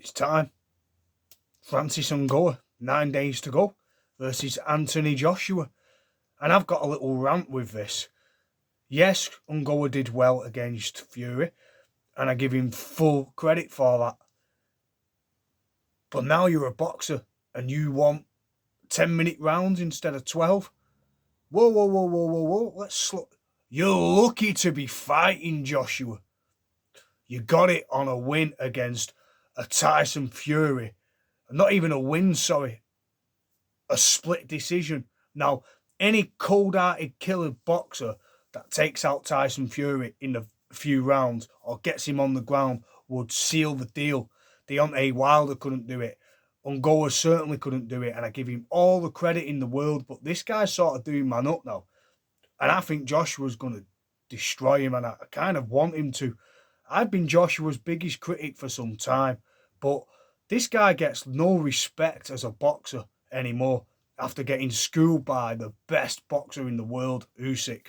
It's time. Francis Ngoua, 9 days to go, versus Anthony Joshua. And I've got a little rant with this. Yes, Ngoua did well against Fury, and I give him full credit for that. But now you're a boxer, and you want 10-minute rounds instead of 12? Whoa. Let's slow. You're lucky to be fighting, Joshua. You got it on a win against a Tyson Fury. Not even a win, sorry. A split decision. Now, any cold-hearted killer boxer that takes out Tyson Fury in a few rounds or gets him on the ground would seal the deal. Deontay Wilder couldn't do it. Ngoua certainly couldn't do it, and I give him all the credit in the world, but this guy's sort of doing man up now. And I think Joshua's going to destroy him, and I kind of want him to. I've been Joshua's biggest critic for some time, but this guy gets no respect as a boxer anymore after getting schooled by the best boxer in the world, Usyk.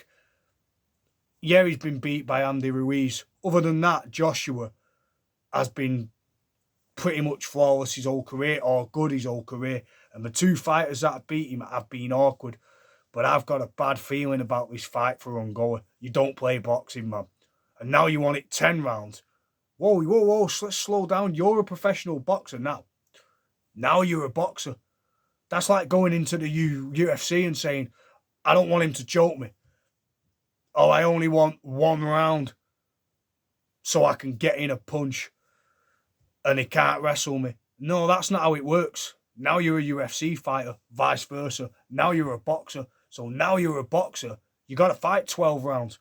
Yeah, he's been beat by Andy Ruiz. Other than that, Joshua has been pretty much flawless his whole career, or good his whole career. And the two fighters that have beat him have been awkward. But I've got a bad feeling about this fight for Ngoua. You don't play boxing, man. And now you want it 10 rounds. Whoa, let's slow down. You're a professional boxer now. Now you're a boxer. That's like going into the UFC and saying, I don't want him to choke me. Oh, I only want 1 round so I can get in a punch and he can't wrestle me. No, that's not how it works. Now you're a UFC fighter, vice versa. Now you're a boxer. So now you're a boxer, you got to fight 12 rounds.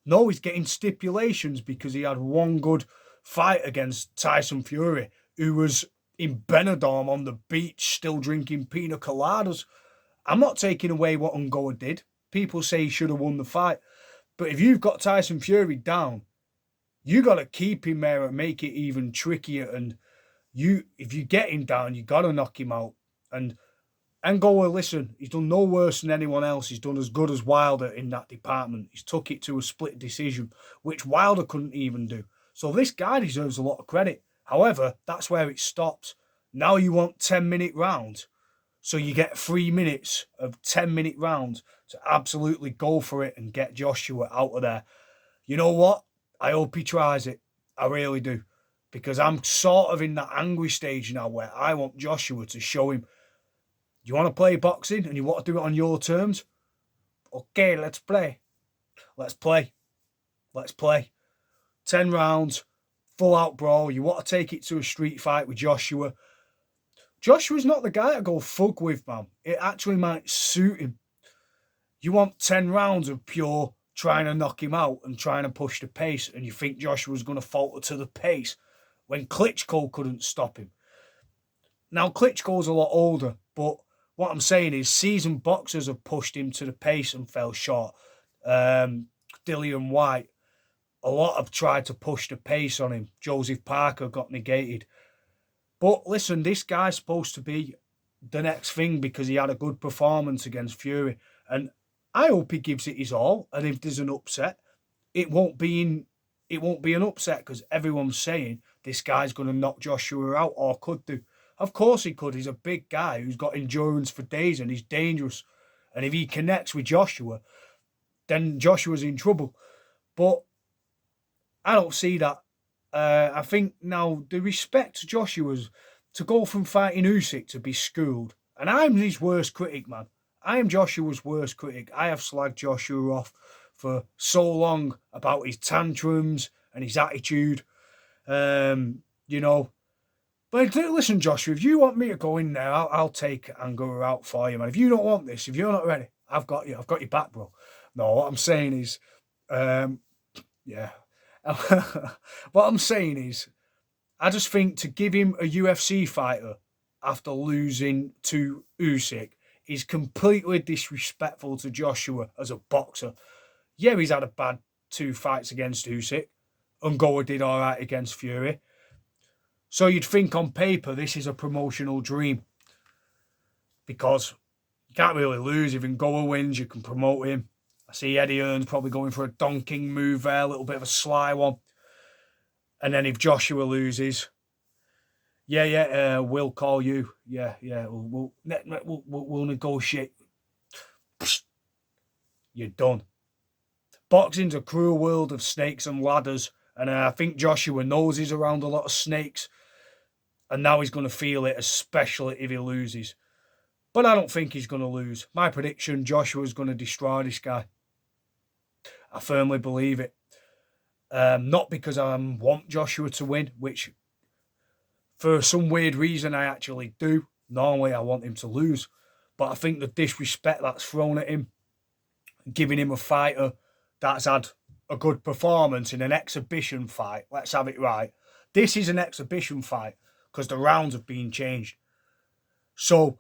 No, he's getting stipulations because he had one good fight against Tyson Fury, who was in Benidorm on the beach still drinking pina coladas. I'm not taking away what Ngoua did. People say he should have won the fight. But if you've got Tyson Fury down, you got to keep him there and make it even trickier. And if you get him down, you got to knock him out. And Ngoua, listen, he's done no worse than anyone else. He's done as good as Wilder in that department. He's took it to a split decision, which Wilder couldn't even do. So this guy deserves a lot of credit. However, that's where it stops. Now you want 10-minute rounds. So you get 3 minutes of 10-minute rounds to absolutely go for it and get Joshua out of there. You know what? I hope he tries it. I really do. Because I'm sort of in that angry stage now where I want Joshua to show him, you want to play boxing and you want to do it on your terms? Okay, let's play. Let's play. 10 rounds, full out brawl. You want to take it to a street fight with Joshua. Joshua's not the guy to go thug with, man. It actually might suit him. You want 10 rounds of pure trying to knock him out and trying to push the pace, and you think Joshua's going to falter to the pace when Klitschko couldn't stop him. Now, Klitschko's a lot older, but what I'm saying is seasoned boxers have pushed him to the pace and fell short. Dillian White, a lot have tried to push the pace on him. Joseph Parker got negated. But listen, this guy's supposed to be the next thing because he had a good performance against Fury. And I hope he gives it his all. And if there's an upset, it won't be an upset because everyone's saying this guy's going to knock Joshua out or could do. Of course he could. He's a big guy who's got endurance for days and he's dangerous. And if he connects with Joshua, then Joshua's in trouble. But I don't see that. I think now the respect to Joshua's to go from fighting Usyk to be schooled. And I'm his worst critic, man. I am Joshua's worst critic. I have slagged Joshua off for so long about his tantrums and his attitude. But listen, Joshua, if you want me to go in there, I'll take Ngoua out for you, man. If you don't want this, if you're not ready, I've got you. I've got your back, bro. No, what I'm saying is, what I'm saying is, I just think to give him a UFC fighter after losing to Usyk is completely disrespectful to Joshua as a boxer. Yeah, he's had a bad 2 fights against Usyk. Ngoua did all right against Fury. So you'd think on paper this is a promotional dream because you can't really lose. If Ngoua wins, you can promote him. I see Eddie Hearn's probably going for a donking move there, a little bit of a sly one. And then if Joshua loses, Yeah, we'll call you. Yeah, we'll negotiate. Psst, you're done. Boxing's a cruel world of snakes and ladders, and I think Joshua knows he's around a lot of snakes, and now he's going to feel it, especially if he loses. But I don't think he's going to lose. My prediction, Joshua's going to destroy this guy. I firmly believe it. Not because I want Joshua to win, which for some weird reason I actually do. Normally I want him to lose. But I think the disrespect that's thrown at him, giving him a fighter that's had a good performance in an exhibition fight. Let's have it right. This is an exhibition fight because the rounds have been changed. So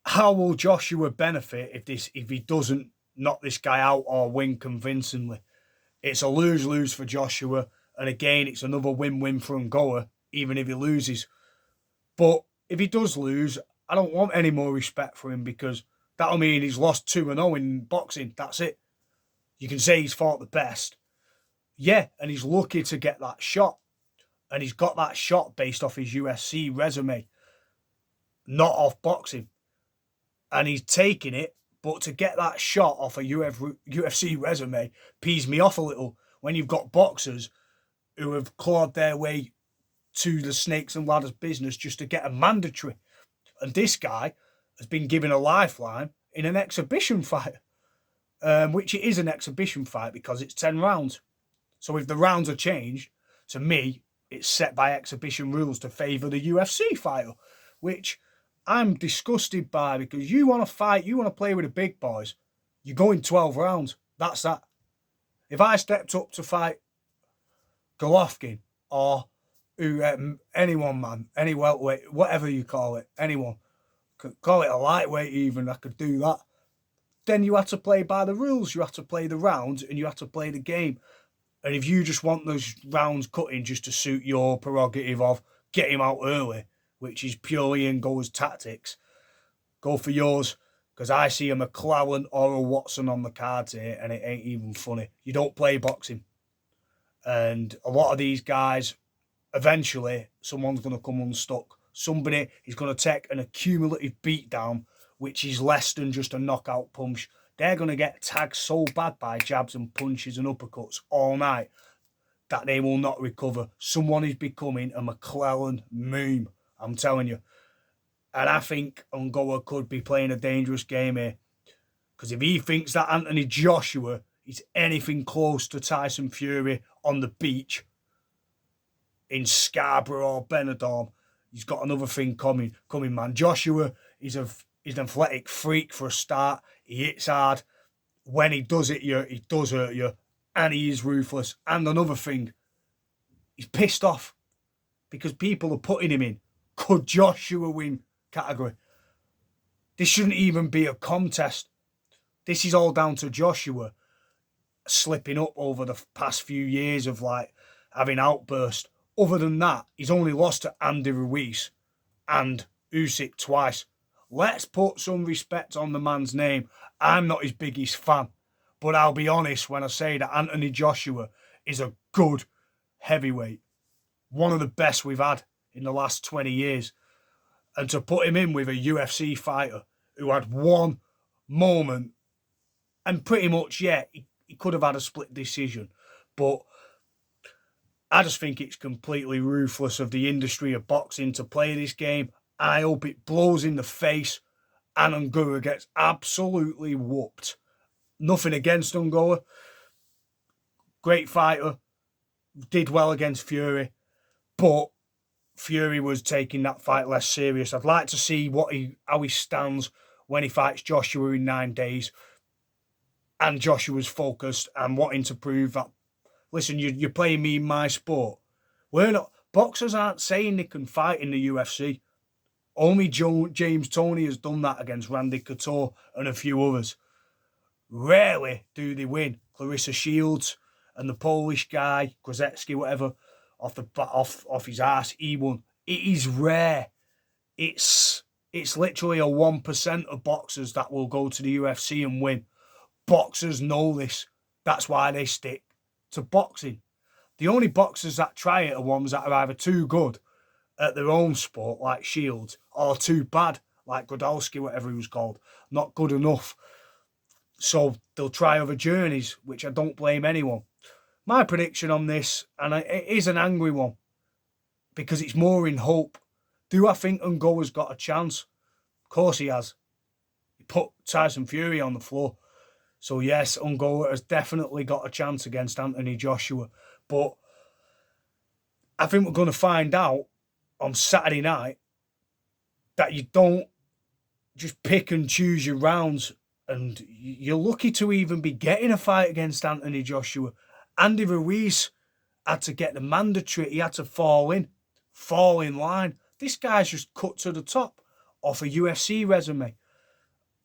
how will Joshua benefit if he doesn't knock this guy out or win convincingly? It's a lose-lose for Joshua, and again, it's another win-win for Ngoua, even if he loses. But if he does lose, I don't want any more respect for him because that'll mean he's lost 2-0 in boxing. That's it. You can say he's fought the best. Yeah, and he's lucky to get that shot. And he's got that shot based off his UFC resume, not off boxing. And he's taking it, but to get that shot off a UFC resume pees me off a little when you've got boxers who have clawed their way to the snakes and ladders business just to get a mandatory. And this guy has been given a lifeline in an exhibition fight, which it is an exhibition fight because it's 10 rounds. So if the rounds are changed, to me, it's set by exhibition rules to favour the UFC fighter, which I'm disgusted by because you want to fight, you want to play with the big boys, you're going 12 rounds. That's that. If I stepped up to fight Golovkin or anyone, man, any welterweight, whatever you call it, anyone, call it a lightweight even, I could do that. Then you had to play by the rules. You had to play the rounds and you had to play the game. And if you just want those rounds cutting just to suit your prerogative of get him out early, which is purely Ngoua's tactics, go for yours. Because I see a McClellan or a Watson on the cards here, and it ain't even funny. You don't play boxing. And a lot of these guys, eventually, someone's going to come unstuck. Somebody is going to take an accumulative beatdown, which is less than just a knockout punch. They're going to get tagged so bad by jabs and punches and uppercuts all night that they will not recover. Someone is becoming a McClellan meme, I'm telling you. And I think Ngoua could be playing a dangerous game here. Because if he thinks that Anthony Joshua is anything close to Tyson Fury on the beach in Scarborough or Benidorm, he's got another thing coming, man. Joshua is an athletic freak for a start. He hits hard. When he does hit you, he does hurt you. And he is ruthless. And another thing, he's pissed off because people are putting him in. Could Joshua win category? This shouldn't even be a contest. This is all down to Joshua slipping up over the past few years of like having outbursts. Other than that, he's only lost to Andy Ruiz and Usyk twice. Let's put some respect on the man's name. I'm not his biggest fan, but I'll be honest when I say that Anthony Joshua is a good heavyweight. One of the best we've had in the last 20 years. And to put him in with a UFC fighter who had one moment and pretty much, yeah, he could have had a split decision. But I just think it's completely ruthless of the industry of boxing to play this game. I hope it blows in the face and Ngoua gets absolutely whooped. Nothing against Ngoua. Great fighter. Did well against Fury. But Fury was taking that fight less serious. I'd like to see how he stands when he fights Joshua in 9 days. And Joshua's focused and wanting to prove that, listen, you're playing me in my sport. Boxers aren't saying they can fight in the UFC. Only James Toney has done that against Randy Couture and a few others. Rarely do they win. Clarissa Shields and the Polish guy, Krzyzewski, whatever, off his ass, he won. It is rare. It's literally a 1% of boxers that will go to the UFC and win. Boxers know this. That's why they stick to boxing. The only boxers that try it are ones that are either too good at their own sport, like Shields, or too bad, like Godowski, whatever he was called, not good enough. So they'll try other journeys, which I don't blame anyone. My prediction on this, and it is an angry one, because it's more in hope. Do I think Ngoua's got a chance? Of course he has. He put Tyson Fury on the floor. So yes, Ngoua has definitely got a chance against Anthony Joshua. But I think we're going to find out on Saturday night that you don't just pick and choose your rounds. And you're lucky to even be getting a fight against Anthony Joshua. Andy Ruiz had to get the mandatory. He had to fall in line. This guy's just cut to the top off a UFC resume,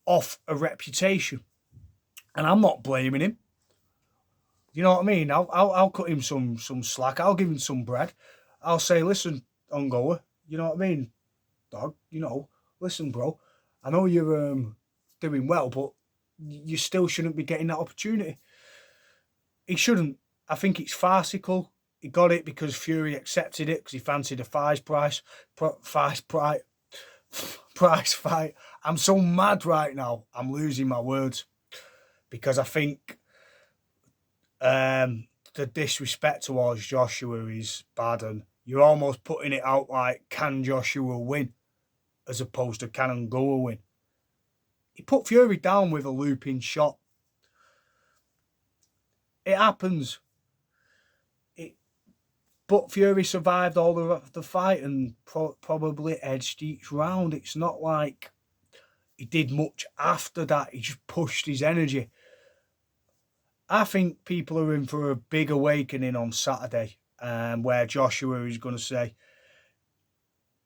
off a reputation. And I'm not blaming him. You know what I mean? I'll cut him some slack. I'll give him some bread. I'll say, listen, Ngoua, you know what I mean, dog? You know, listen, bro. I know you're doing well, but you still shouldn't be getting that opportunity. He shouldn't. I think it's farcical. He got it because Fury accepted it because he fancied a price fight. I'm so mad right now. I'm losing my words because I think the disrespect towards Joshua is bad, and you're almost putting it out like, can Joshua win, as opposed to can Ngoua win. He put Fury down with a looping shot. It happens. But Fury survived all the fight and probably edged each round. It's not like he did much after that. He just pushed his energy. I think people are in for a big awakening on Saturday, where Joshua is going to say,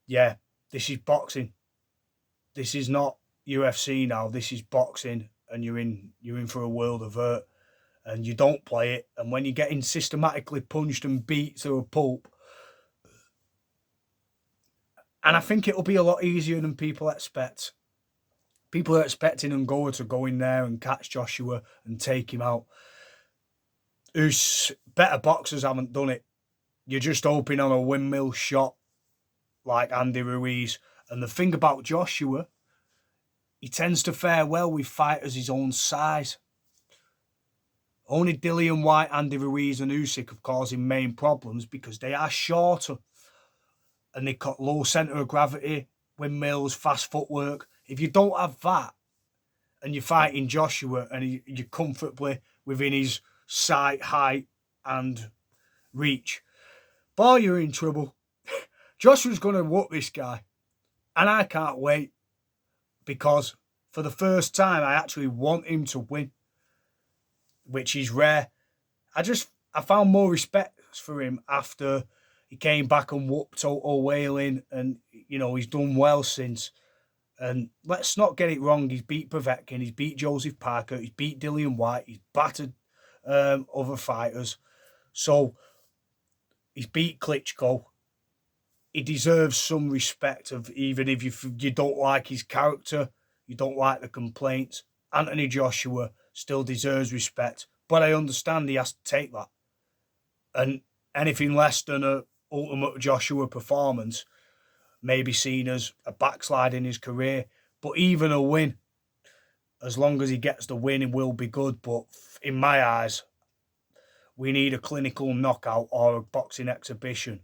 yeah, this is boxing. This is not UFC now. This is boxing, and you're in for a world of hurt. And you don't play it. And when you're getting systematically punched and beat to a pulp, and I think it'll be a lot easier than people expect. People are expecting Ngoua to go in there and catch Joshua and take him out. Who's better boxers haven't done it. You're just hoping on a windmill shot like Andy Ruiz. And the thing about Joshua, he tends to fare well with fighters his own size. Only Dillian White, Andy Ruiz and Usyk have caused him main problems because they are shorter and they've got low centre of gravity, windmills, fast footwork. If you don't have that and you're fighting Joshua and you're comfortably within his sight, height and reach, boy, you're in trouble. Joshua's going to whoop this guy. And I can't wait because for the first time, I actually want him to win, which is rare. I found more respect for him after he came back and whooped Otto Whalin, and you know he's done well since. And let's not get it wrong, he's beat Povetkin, he's beat Joseph Parker, he's beat Dillian White, he's battered other fighters. So he's beat Klitschko. He deserves some respect, of even if you don't like his character, you don't like the complaints. Anthony Joshua still deserves respect, but I understand he has to take that. And anything less than a ultimate Joshua performance may be seen as a backslide in his career. But even a win, as long as he gets the win, it will be good. But in my eyes, we need a clinical knockout or a boxing exhibition.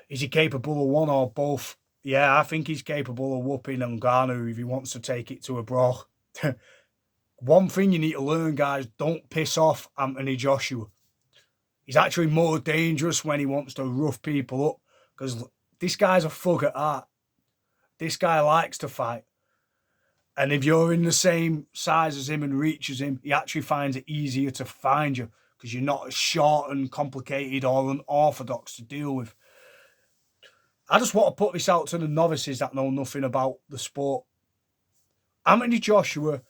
Is he capable of one or both? Yeah, I think he's capable of whooping Ngannou if he wants to take it to a brawl. One thing you need to learn, guys, don't piss off Anthony Joshua. He's actually more dangerous when he wants to rough people up, because this guy's a thug at heart. This guy likes to fight. And if you're in the same size as him and reach as him, he actually finds it easier to find you because you're not as short and complicated or unorthodox to deal with. I just want to put this out to the novices that know nothing about the sport. Anthony Joshua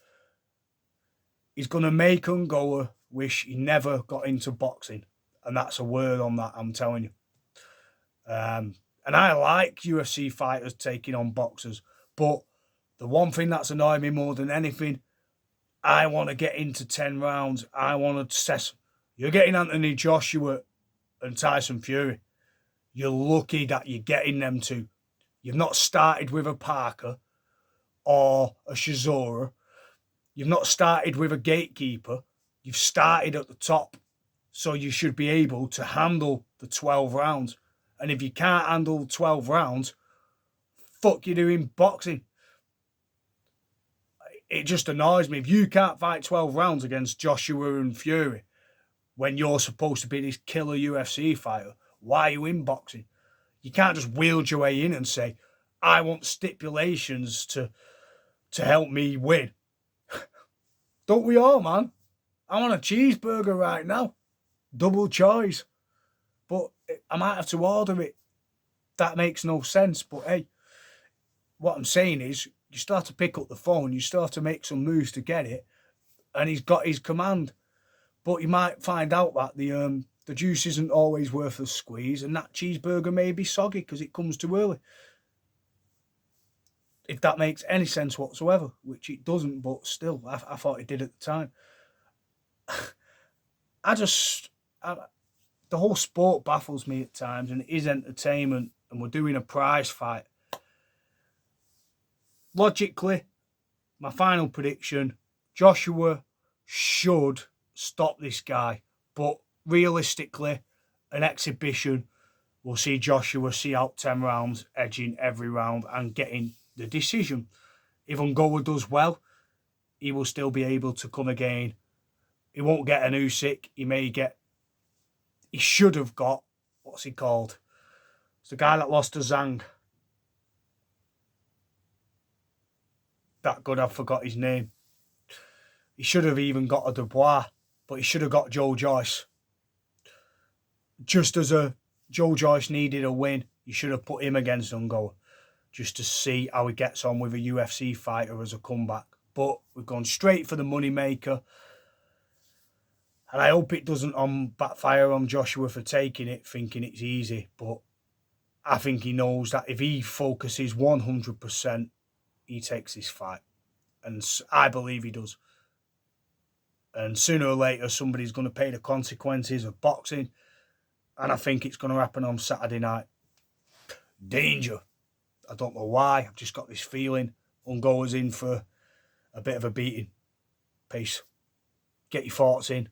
is going to make Ngoua wish he never got into boxing. And that's a word on that, I'm telling you. And I like UFC fighters taking on boxers. But the one thing that's annoyed me more than anything, I want to get into 10 rounds. I want to assess. You're getting Anthony Joshua and Tyson Fury. You're lucky that you're getting them two. You've not started with a Parker or a Josua. You've not started with a gatekeeper. You've started at the top. So you should be able to handle the 12 rounds. And if you can't handle 12 rounds, fuck you doing boxing. It just annoys me. If you can't fight 12 rounds against Joshua and Fury when you're supposed to be this killer UFC fighter, why are you in boxing? You can't just wield your way in and say, I want stipulations to help me win. Don't we all, man? I want a cheeseburger right now. Double choice. But I might have to order it. That makes no sense. But hey, what I'm saying is, you start to pick up the phone, you start to make some moves to get it, and he's got his command. But you might find out that the juice isn't always worth the squeeze, and that cheeseburger may be soggy because it comes too early. If that makes any sense whatsoever, which it doesn't, but still, I thought it did at the time. The whole sport baffles me at times, and it is entertainment, and we're doing a prize fight. Logically, my final prediction, Joshua should stop this guy. But realistically, an exhibition will see Joshua see out 10 rounds, edging every round and getting the decision. If Ngoua does well, he will still be able to come again. He won't get an Usyk. He should have got, what's he called? It's the guy that lost to Zhang. That good, I forgot his name. He should have even got a Dubois, but he should have got Joe Joyce. Just as Joe Joyce needed a win, you should have put him against Ngoua, just to see how he gets on with a UFC fighter as a comeback. But we've gone straight for the moneymaker. And I hope it doesn't backfire on Joshua for taking it, thinking it's easy. But I think he knows that if he focuses 100%, he takes this fight. And I believe he does. And sooner or later, somebody's going to pay the consequences of boxing. And I think it's going to happen on Saturday night. Danger. I don't know why. I've just got this feeling. Ngoua's in for a bit of a beating. Peace. Get your thoughts in.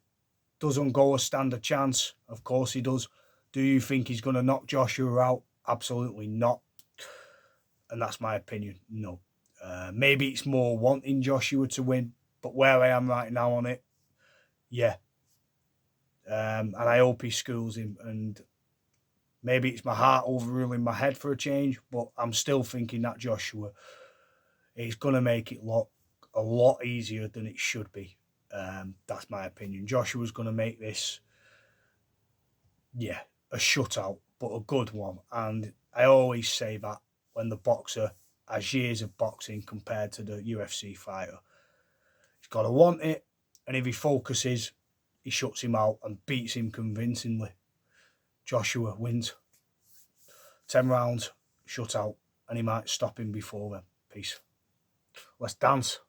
Does Ngoua stand a chance? Of course he does. Do you think he's going to knock Joshua out? Absolutely not. And that's my opinion. No. Maybe it's more wanting Joshua to win. But where I am right now on it, yeah. And I hope he schools him. And maybe it's my heart overruling my head for a change. But I'm still thinking that Joshua is going to make it look a lot easier than it should be. That's my opinion. Joshua's going to make this, a shutout, but a good one. And I always say that when the boxer has years of boxing compared to the UFC fighter. He's got to want it, and if he focuses, he shuts him out and beats him convincingly. Joshua wins. 10 rounds, shutout, and he might stop him before then. Peace. Let's dance.